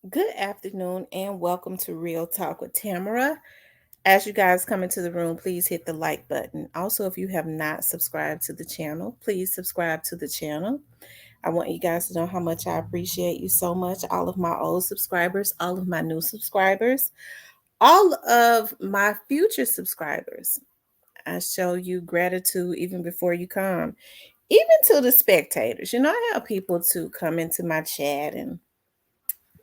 Good afternoon and welcome to Real Talk with Tamara. As you guys come into the room, please hit the like button. Also, if you have not subscribed to the channel, please subscribe to the channel. I want you guys to know how much I appreciate you so much. All of my old subscribers, all of my new subscribers, all of my future subscribers. I show you gratitude even before you come, even to the spectators. I have people to come into my chat and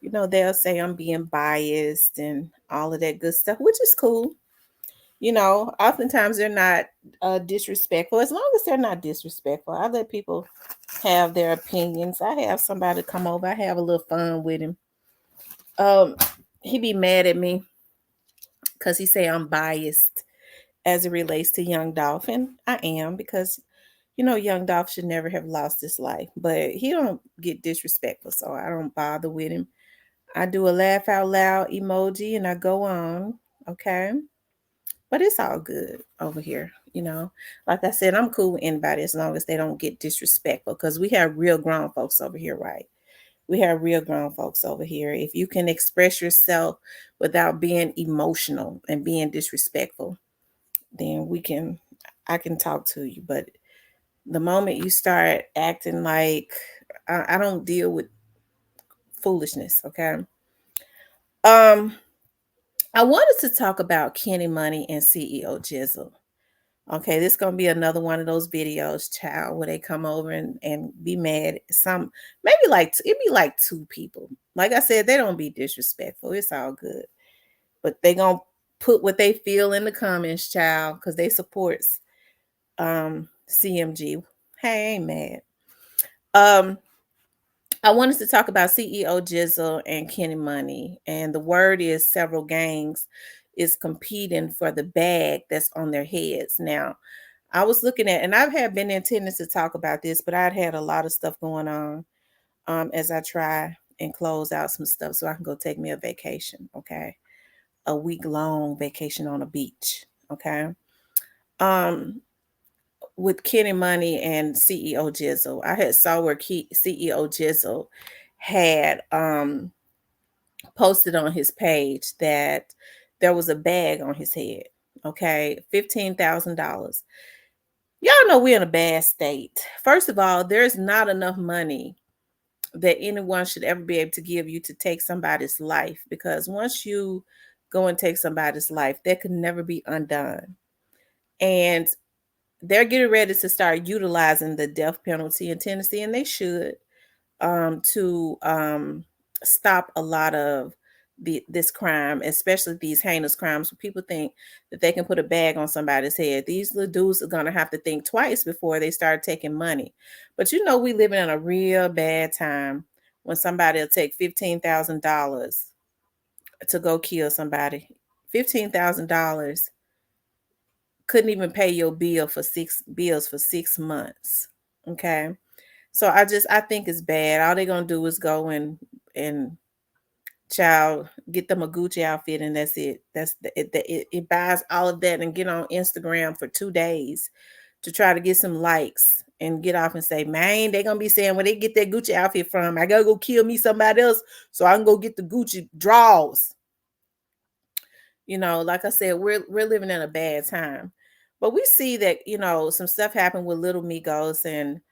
they'll say I'm being biased and all of that good stuff, which is cool. Oftentimes they're not disrespectful. As long as they're not disrespectful, I let people have their opinions. I have somebody come over, I have a little fun with him. Um, he be mad at me because he say I'm biased as it relates to Young Dolph, and I am because Young Dolph should never have lost his life, but he don't get disrespectful, so I don't bother with him. I do a laugh out loud emoji and I go on. Okay. But it's all good over here. Like I said, I'm cool with anybody as long as they don't get disrespectful because we have real grown folks over here, right? We have real grown folks over here. If you can express yourself without being emotional and being disrespectful, then I can talk to you. But the moment you start acting like I don't deal with foolishness, okay? Um, I wanted to talk about Kenny Money and CEO Jizzle. Okay, this gonna be another one of those videos, child, where they come over and be mad. Some maybe like it be like two people. Like I said, they don't be disrespectful. It's all good, but they gonna put what they feel in the comments, child, because they supports CMG. Hey, I ain't mad. Um, I wanted to talk about CEO Jizzle and Kenny Money, and the word is several gangs is competing for the bag that's on their heads. Now, I was looking at, and I've had been intending to talk about this, but I'd had a lot of stuff going on as I try and close out some stuff so I can go take me a vacation. Okay, a week long vacation on a beach. Okay, um, with Kenny Money and CEO Jizzle, I had saw where CEO Jizzle had posted on his page that there was a bag on his head. Okay, $15,000. Y'all know we're in a bad state. First of all, there's not enough money that anyone should ever be able to give you to take somebody's life because once you go and take somebody's life, that could never be undone. And they're getting ready to start utilizing the death penalty in Tennessee, and they should to stop a lot of this crime, especially these heinous crimes. Where people think that they can put a bag on somebody's head. These little dudes are gonna have to think twice before they start taking money. But we living in a real bad time when somebody will take $15,000 to go kill somebody. $15,000 couldn't even pay your bills for 6 months. Okay. So I think it's bad. All they're gonna do is go and child get them a Gucci outfit and that's it. It buys all of that and get on Instagram for 2 days to try to get some likes and get off and say, man, they gonna be saying where they get that Gucci outfit from. I gotta go kill me somebody else so I can go get the Gucci draws. Like I said, we're living in a bad time. But we see that, some stuff happened with Little Migos and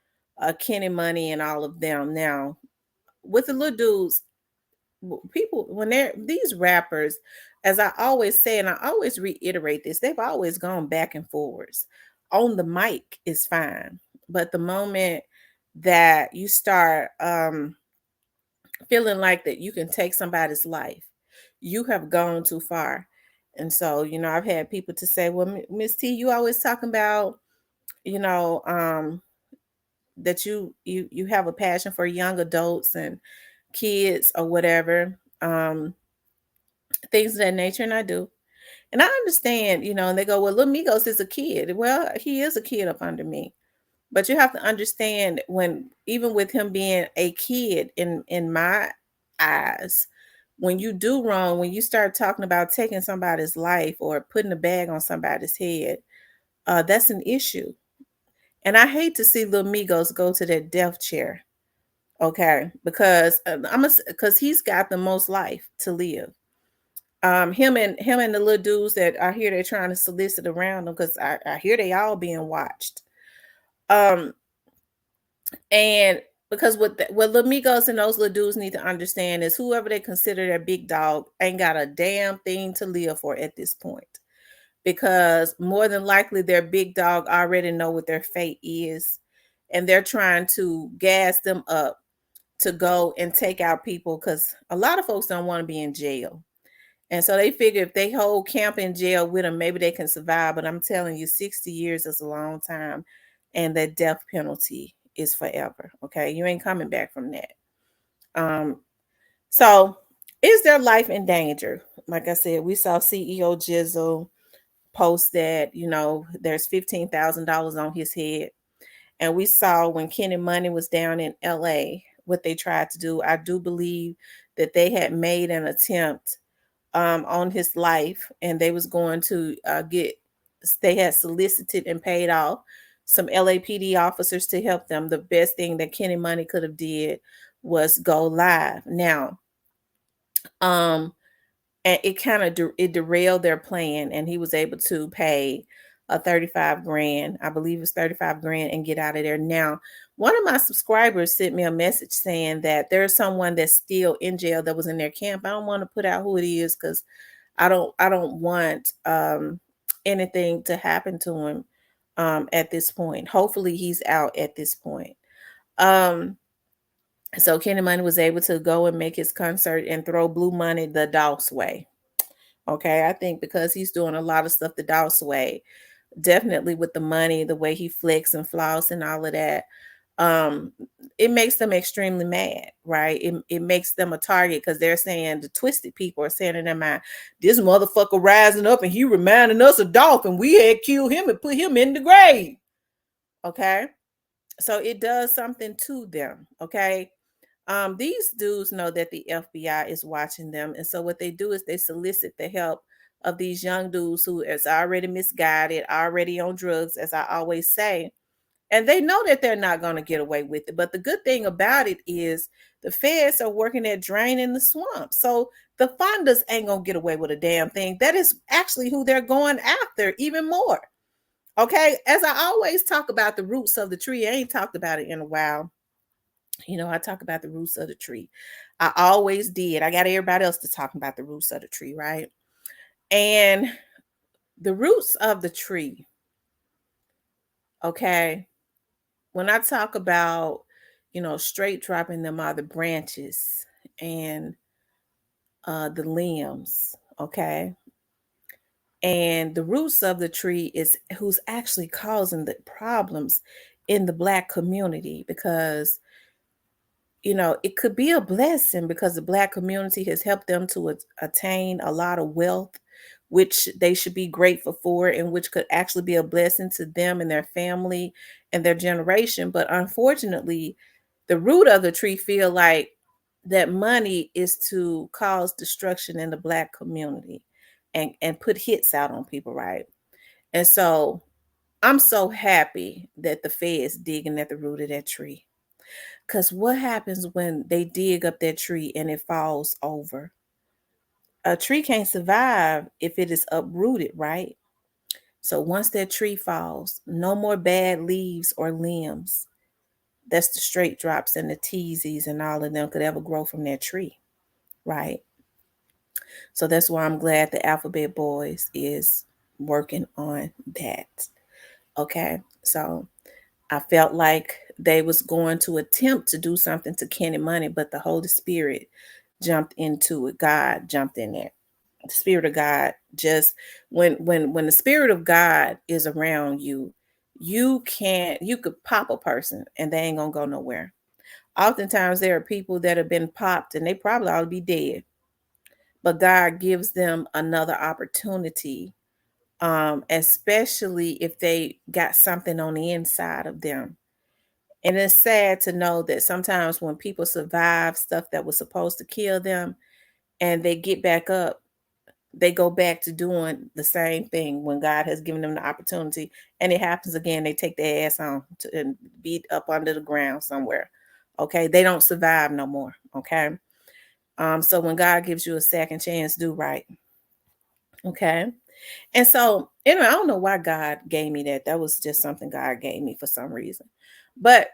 Kenny Money and all of them. Now, with the little dudes, people when they're these rappers, as I always say, and I always reiterate this, they've always gone back and forwards. On the mic is fine, but the moment that you start feeling like that you can take somebody's life, you have gone too far. And so, I've had people to say, well, Miss T, you always talking about, you know, um, that you have a passion for young adults and kids or whatever, things of that nature, and I do. And I understand, and they go, well, Lil Migos is a kid. Well, he is a kid up under me. But you have to understand when even with him being a kid in my eyes, when you do wrong, when you start talking about taking somebody's life or putting a bag on somebody's head, that's an issue. And I hate to see Lil Migos go to that death chair. Okay, because because he's got the most life to live. Him and the little dudes that I hear they're trying to solicit around them, because I hear they all being watched. Um, and because what Lamigos and those little dudes need to understand is whoever they consider their big dog ain't got a damn thing to live for at this point. Because more than likely their big dog already know what their fate is, and they're trying to gas them up to go and take out people, because a lot of folks don't want to be in jail. And so they figure if they hold camp in jail with them, maybe they can survive. But I'm telling you, 60 years is a long time, and the death penalty is forever. Okay. You ain't coming back from that. Um, so is their life in danger? Like I said, we saw CEO Jizzle post that, there's $15,000 on his head. And we saw when Kenny Money was down in LA, what they tried to do. I do believe that they had made an attempt on his life, and they was going to they had solicited and paid off some LAPD officers to help them. The best thing that Kenny Money could have did was go live. Now, um, and it kind of it derailed their plan, and he was able to pay a 35 grand, I believe it's 35 grand, and get out of there. Now, one of my subscribers sent me a message saying that there's someone that's still in jail that was in their camp. I don't want to put out who it is, because I don't want anything to happen to him at this point. Hopefully he's out at this point. So Kenny Money was able to go and make his concert and throw Blue Money the Doss way. Okay, I think because he's doing a lot of stuff the Doss way, definitely with the money, the way he flex and floss and all of that, um, it makes them extremely mad, right? It makes them a target, because they're saying, the twisted people are saying in their mind, this motherfucker rising up and he reminding us of Dolph, and we had killed him and put him in the grave. Okay, so it does something to them. Okay. These dudes know that the FBI is watching them. And so what they do is they solicit the help of these young dudes who is already misguided, already on drugs, as I always say. And they know that they're not going to get away with it. But the good thing about it is the feds are working at draining the swamp. So the funders ain't going to get away with a damn thing. That is actually who they're going after even more. Okay. As I always talk about the roots of the tree, I ain't talked about it in a while. I talk about the roots of the tree. I always did. I got everybody else to talk about the roots of the tree, right? And the roots of the tree, okay, when I talk about, straight dropping them are the branches and the limbs, okay? And the roots of the tree is who's actually causing the problems in the Black community, because it could be a blessing, because the Black community has helped them to attain a lot of wealth, which they should be grateful for, and which could actually be a blessing to them and their family and their generation. But unfortunately, the root of the tree feel like that money is to cause destruction in the Black community and put hits out on people, right? And so I'm so happy that the Fed's digging at the root of that tree. Because what happens when they dig up that tree and it falls over? A tree can't survive if it is uprooted, right? So once that tree falls, no more bad leaves or limbs. That's the straight drops and the teasies and all of them could ever grow from that tree, right? So that's why I'm glad the Alphabet Boys is working on that. Okay, so I felt like they was going to attempt to do something to Kenny Money, but the Holy Spirit jumped into it. God jumped in there. The Spirit of God just when the Spirit of God is around you, you could pop a person and they ain't gonna go nowhere. Oftentimes there are people that have been popped and they probably ought to be dead, but God gives them another opportunity, especially if they got something on the inside of them. And it's sad to know that sometimes when people survive stuff that was supposed to kill them and they get back up, they go back to doing the same thing when God has given them the opportunity. And it happens again. They take their ass on and beat up under the ground somewhere. Okay, they don't survive no more. Okay. So when God gives you a second chance, do right. Okay. And so, anyway, I don't know why God gave me that. That was just something God gave me for some reason. But,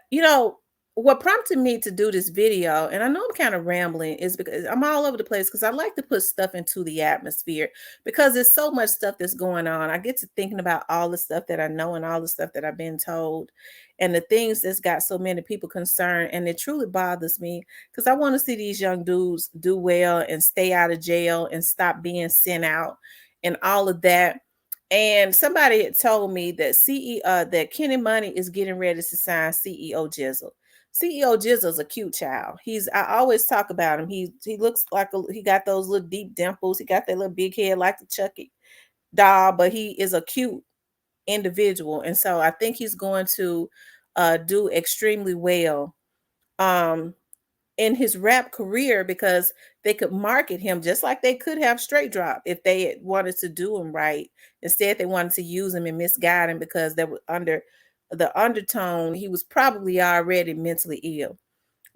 what prompted me to do this video, and I know I'm kind of rambling, is because I'm all over the place because I like to put stuff into the atmosphere because there's so much stuff that's going on. I get to thinking about all the stuff that I know and all the stuff that I've been told and the things that's got so many people concerned. And it truly bothers me because I want to see these young dudes do well and stay out of jail and stop being sent out and all of that. And somebody had told me that that Kenny Money is getting ready to sign CEO Jizzle. CEO Jizzle's a cute child. I always talk about him. He looks like he got those little deep dimples. He got that little big head like the Chucky doll, but he is a cute individual. And so I think he's going to do extremely well. Um, in his rap career because they could market him just like they could have straight drop if they had wanted to do him right. Instead, they wanted to use him and misguide him because they were under the undertone. He was probably already mentally ill.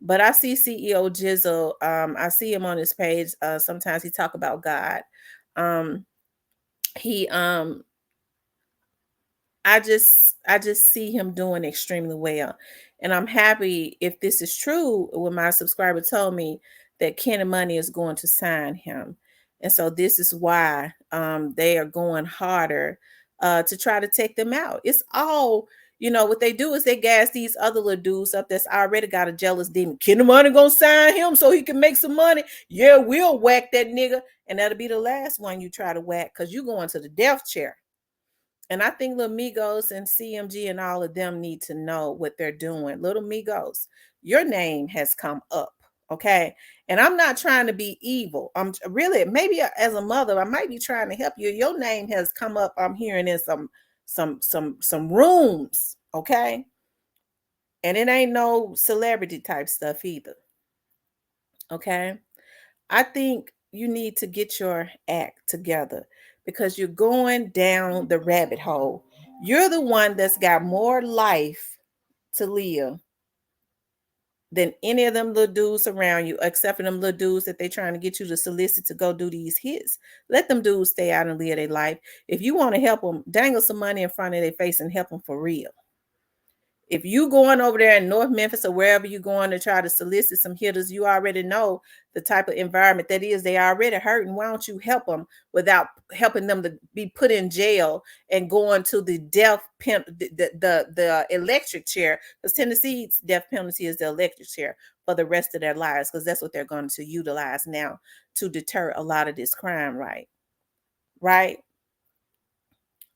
But I see CEO Jizzle. I see him on his page. Sometimes he talk about God. He I just see him doing extremely well. And I'm happy if this is true when my subscriber told me that Kenny Money is going to sign him. And so this is why they are going harder to try to take them out. It's all, what they do is they gas these other little dudes up that's already got a jealous demon. Kenny Money gonna sign him so he can make some money. Yeah, we'll whack that nigga. And that'll be the last one you try to whack because you're going to the death chair. And I think Little Migos and CMG and all of them need to know what they're doing. Little Migos, your name has come up, okay? And I'm not trying to be evil. I'm really, maybe as a mother, I might be trying to help you. Your name has come up. I'm hearing in some rooms, okay? And it ain't no celebrity type stuff either, okay? I think you need to get your act together because you're going down the rabbit hole. You're the one that's got more life to live than any of them little dudes around you, except for them little dudes that they trying to get you to solicit to go do these hits. Let them dudes stay out and live their life. If you want to help them, dangle some money in front of their face and help them for real. If you going over there in North Memphis or wherever you're going to try to solicit some hitters, you already know the type of environment that is. They already hurting. Why don't you help them without helping them to be put in jail and going to the the electric chair? Because Tennessee's death penalty is the electric chair for the rest of their lives, because that's what they're going to utilize now to deter a lot of this crime, right? Right.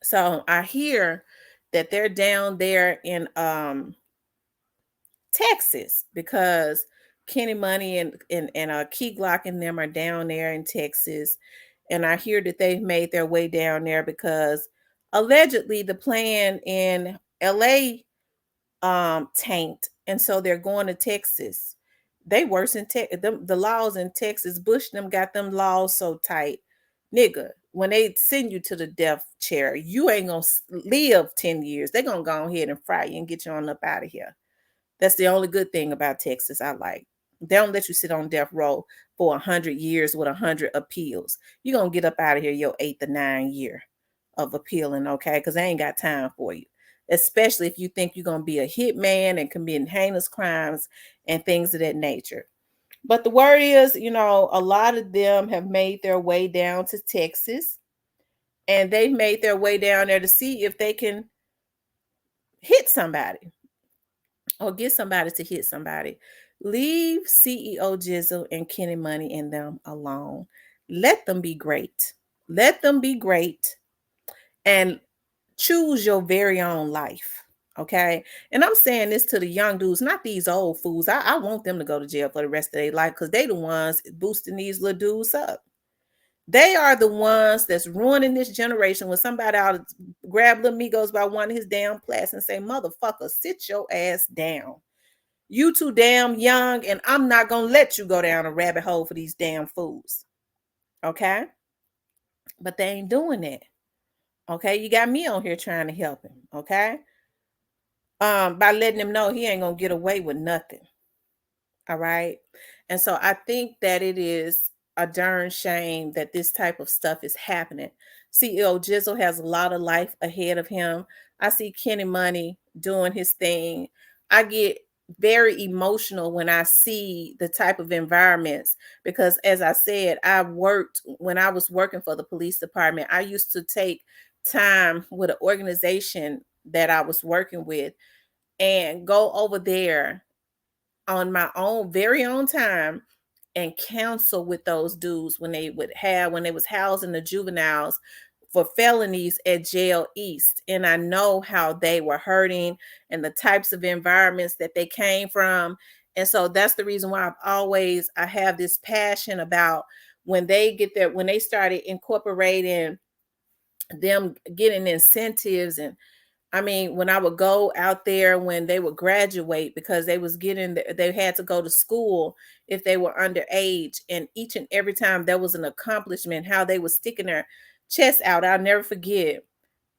So I hear that they're down there in Texas because Kenny Money and Key Glock and them are down there in Texas. And I hear that they've made their way down there because allegedly the plan in LA tanked. And so they're going to Texas. They worse in the laws in Texas. Bush them got them laws so tight. Nigga, when they send you to the death chair, you ain't gonna live 10 years. They're gonna go ahead and fry you and get you on up out of here. That's the only good thing about Texas I like. They don't let you sit on death row for 100 years with 100 appeals. You're going to get up out of here your 8th or 9th year of appealing, okay? Because they ain't got time for you, especially if you think you're going to be a hitman and committing heinous crimes and things of that nature. But the word is, a lot of them have made their way down to Texas, and they've made their way down there to see if they can hit somebody or get somebody to hit somebody. Leave CEO Jizzle and Kenny Money and them alone. Let them be great. Let them be great and choose your very own life. Okay. And I'm saying this to the young dudes, not these old fools. I want them to go to jail for the rest of their life because they the ones boosting these little dudes up. They are the ones that's ruining this generation. When somebody out grab little Migos by one of his damn plats and say, motherfucker, sit your ass down. You too damn young, and I'm not gonna let you go down a rabbit hole for these damn fools. Okay? But they ain't doing that. Okay, you got me on here trying to help him. Okay, by letting him know he ain't gonna get away with nothing. All right. And so I think that it is a darn shame that this type of stuff is happening. CEO Jizzle has a lot of life ahead of him. I see Kenny Money doing his thing. I get very emotional when I see the type of environments because, as I said, I worked when I was working for the police department. I used to take time with an organization that I was working with and go over there on my own very own time and counsel with those dudes when they was housing the juveniles for felonies at jail east, and I know how they were hurting and the types of environments that they came from. And so that's the reason why I have this passion about when they started incorporating them getting incentives. And I mean, when I would go out there when they would graduate, because they had to go to school if they were underage, and each and every time there was an accomplishment, how they were sticking their chest out. I'll never forget.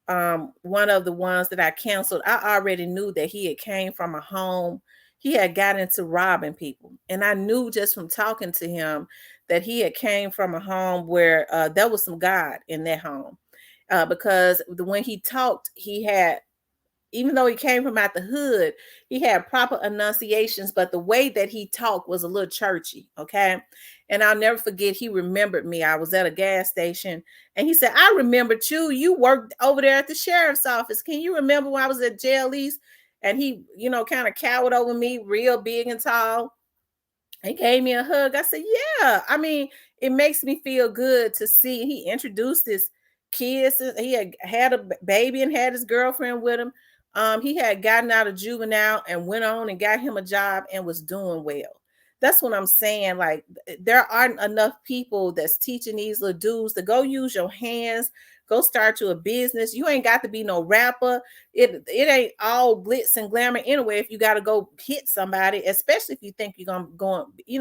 One of the ones that I canceled, I already knew that he had came from a home. He had got into robbing people, and I knew just from talking to him that he had came from a home where there was some God in that home. Because when he talked, he had, even though he came from out the hood, he had proper enunciations, but the way that he talked was a little churchy. Okay. And I'll never forget, he remembered me. I was at a gas station and he said, I remembered you. You worked over there at the sheriff's office. Can you remember when I was at jail east? And he, kind of cowered over me, real big and tall. He gave me a hug. I said, yeah. I mean, it makes me feel good to see. He introduced his kids. He had a baby and had his girlfriend with him. He had gotten out of juvenile and went on and got him a job and was doing well. That's what I'm saying. Like, there aren't enough people that's teaching these little dudes to go use your hands, go start you a business. You ain't got to be no rapper. It ain't all glitz and glamour anyway. If you got to go hit somebody, especially if you think you're gonna go, you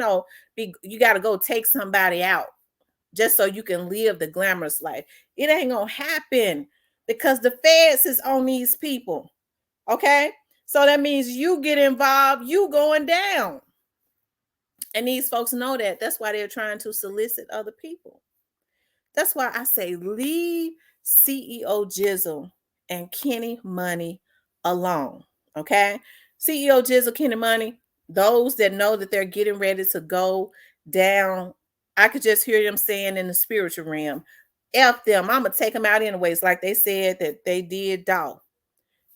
got to go take somebody out just so you can live the glamorous life. It ain't gonna happen because the feds is on these people. Okay, so that means you get involved, you going down, and these folks know that. That's why they're trying to solicit other people. That's why I say leave CEO Jizzle and Kenny Money alone. Okay. CEO Jizzle, Kenny Money, those that know that they're getting ready to go down, I could just hear them saying in the spiritual realm, F them. I'm going to take them out anyways, like they said that they did Dolph.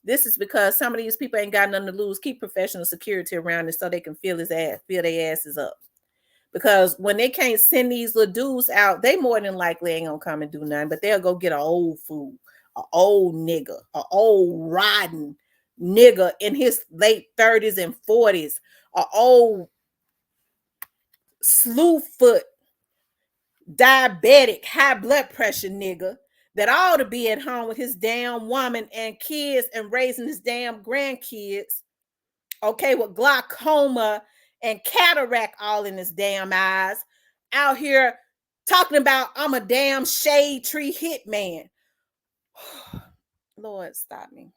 This is because some of these people ain't got nothing to lose. Keep professional security around it so they can feel their asses up. Because when they can't send these little dudes out, they more than likely ain't gonna come and do nothing, but they'll go get an old fool, an old nigga, an old rotten nigga in his late 30s and 40s, an old slew foot, diabetic, high blood pressure nigga that ought to be at home with his damn woman and kids and raising his damn grandkids, okay, with glaucoma and cataract all in his damn eyes, out here talking about I'm a damn shade tree hitman. Lord, stop me.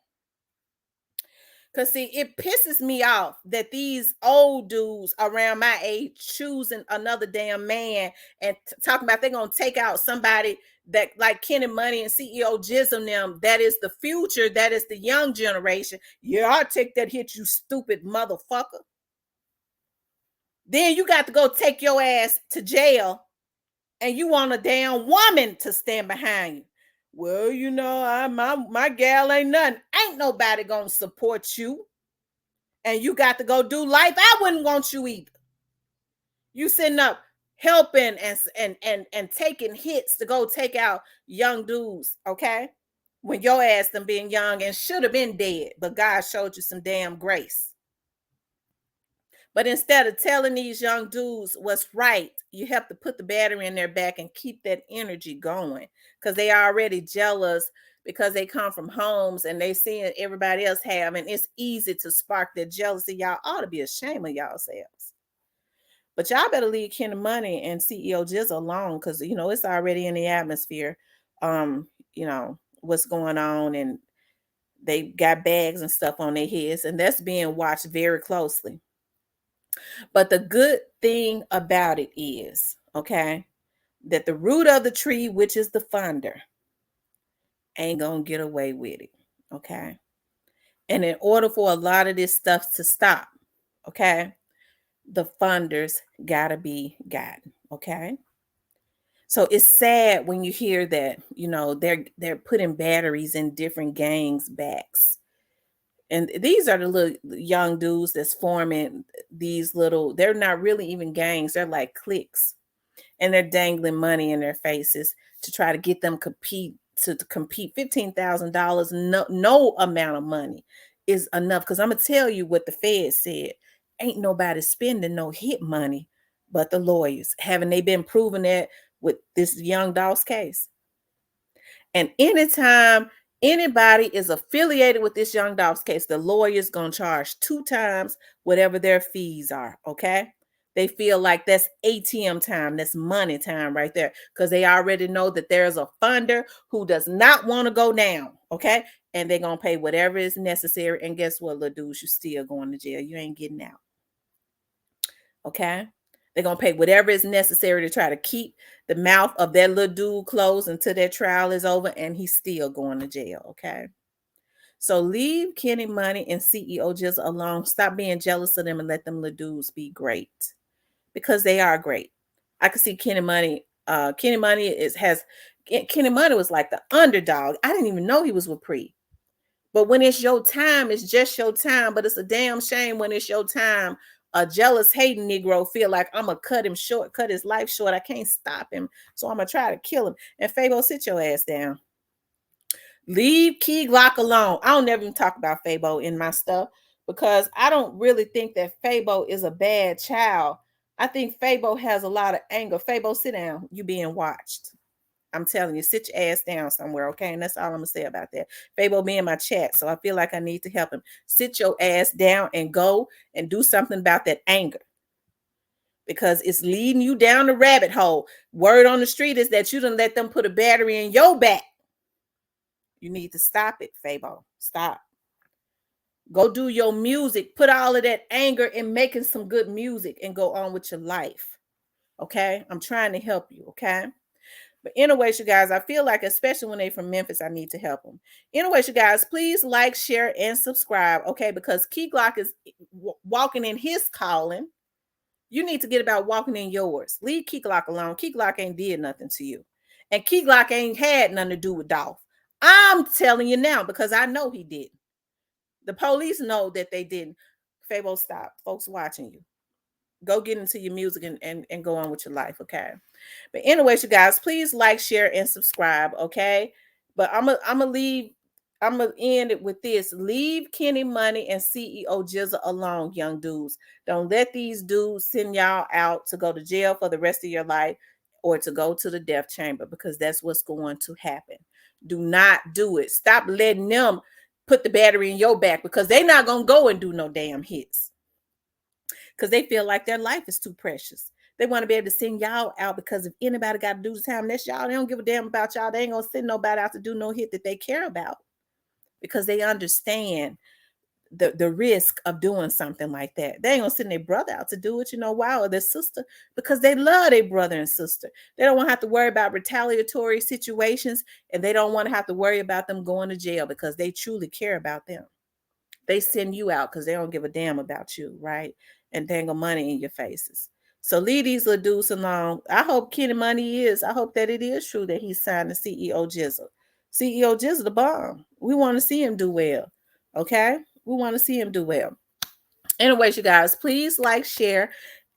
Because, see, it pisses me off that these old dudes around my age choosing another damn man and talking about they're going to take out somebody that like Kenny Money and CEO Jism them. That is the future. That is the young generation. Yeah, I'll take that hit, you stupid motherfucker. Then you got to go take your ass to jail and you want a damn woman to stand behind you. Well, my gal ain't nothing. Ain't nobody gonna support you. And you got to go do life. I wouldn't want you either. You sitting up helping and taking hits to go take out young dudes, okay? When your ass them being young and should have been dead, but God showed you some damn grace. But instead of telling these young dudes what's right, you have to put the battery in their back and keep that energy going because they are already jealous because they come from homes and they see everybody else have, and it's easy to spark their jealousy. Y'all ought to be ashamed of yourselves. But y'all better leave Kenny Money and CEO Jizz alone because it's already in the atmosphere. What's going on, and they got bags and stuff on their heads, and that's being watched very closely. But the good thing about it is, okay, that the root of the tree, which is the funder, ain't gonna get away with it. Okay. And in order for a lot of this stuff to stop, okay, the funders gotta be gotten. Okay. So it's sad when you hear that, they're putting batteries in different gangs' backs. And these are the little young dudes that's forming these little, they're not really even gangs, they're like cliques. And they're dangling money in their faces to try to get them to compete. $15,000, no amount of money is enough. Because I'm gonna tell you what the Fed said: ain't nobody spending no hit money but the lawyers. Haven't they been proving that with this young Doss case? And anytime anybody is affiliated with this young Dobbs case, the lawyer's gonna charge 2 times whatever their fees are. Okay. They feel like that's ATM time, that's money time right there, because they already know that there's a funder who does not want to go down. Okay. And they're gonna pay whatever is necessary. And guess what, little dudes, you still going to jail. You ain't getting out. Okay. They're gonna pay whatever is necessary to try to keep the mouth of that little dude closed until their trial is over, and he's still going to jail. Okay. So leave Kenny Money and CEO just alone. Stop being jealous of them and let them little dudes be great, because they are great. I can see Kenny Money. Kenny Money Kenny Money was like the underdog. I didn't even know he was with Pre. But when it's your time, it's just your time. But it's a damn shame when it's your time. A jealous, hating Negro feel like I'm gonna cut him short, cut his life short. I can't stop him, so I'm gonna try to kill him. And Fabo, sit your ass down. Leave Key Glock alone. I don't never even talk about Fabo in my stuff, because I don't really think that Fabo is a bad child. I think Fabo has a lot of anger. Fabo, sit down. You being watched. I'm telling you, sit your ass down somewhere, okay? And that's all I'm gonna say about that. Fabo be in my chat, so I feel like I need to help him. Sit your ass down and go and do something about that anger, because it's leading you down the rabbit hole. Word on the street is that you done let them put a battery in your back. You need to stop it, Fabo. Stop. Go do your music. Put all of that anger in making some good music and go on with your life. Okay? I'm trying to help you, okay? But anyways, you guys, I feel like, especially when they're from Memphis, I need to help them. Anyways, you guys, please like, share, and subscribe, okay? Because Key Glock is walking in his calling. You need to get about walking in yours. Leave Key Glock alone. Key Glock ain't did nothing to you. And Key Glock ain't had nothing to do with Dolph. I'm telling you now, because I know he didn't. The police know that they didn't. Fabo, stop. Folks watching you. Go get into your music and go on with your life, okay? But anyways, you guys, please like, share, and subscribe, okay? But I'm gonna end it with this. Leave Kenny Money and CEO Jizza alone, young dudes. Don't let these dudes send y'all out to go to jail for the rest of your life or to go to the death chamber, because that's what's going to happen. Do not do it. Stop letting them put the battery in your back, because they're not gonna go and do no damn hits, because they feel like their life is too precious. They want to be able to send y'all out, because if anybody got to do the time, that's y'all. They don't give a damn about y'all. They ain't gonna send nobody out to do no hit that they care about, because they understand the risk of doing something like that. They ain't gonna send their brother out to do it, you know why, or their sister, because they love their brother and sister. They don't want to have to worry about retaliatory situations, and they don't want to have to worry about them going to jail, because they truly care about them. They send you out because they don't give a damn about you, right? And dangle money in your faces. So leave these little dudes alone. I hope Kenny Money I hope that it is true that he signed the CEO Jizzle. CEO Jizzle, the bomb. We want to see him do well. Okay? We want to see him do well. Anyways, you guys, please like, share,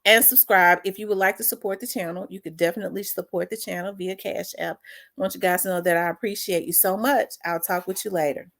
and subscribe. If you would like to support the channel, you could definitely support the channel via Cash App. I want you guys to know that I appreciate you so much. I'll talk with you later.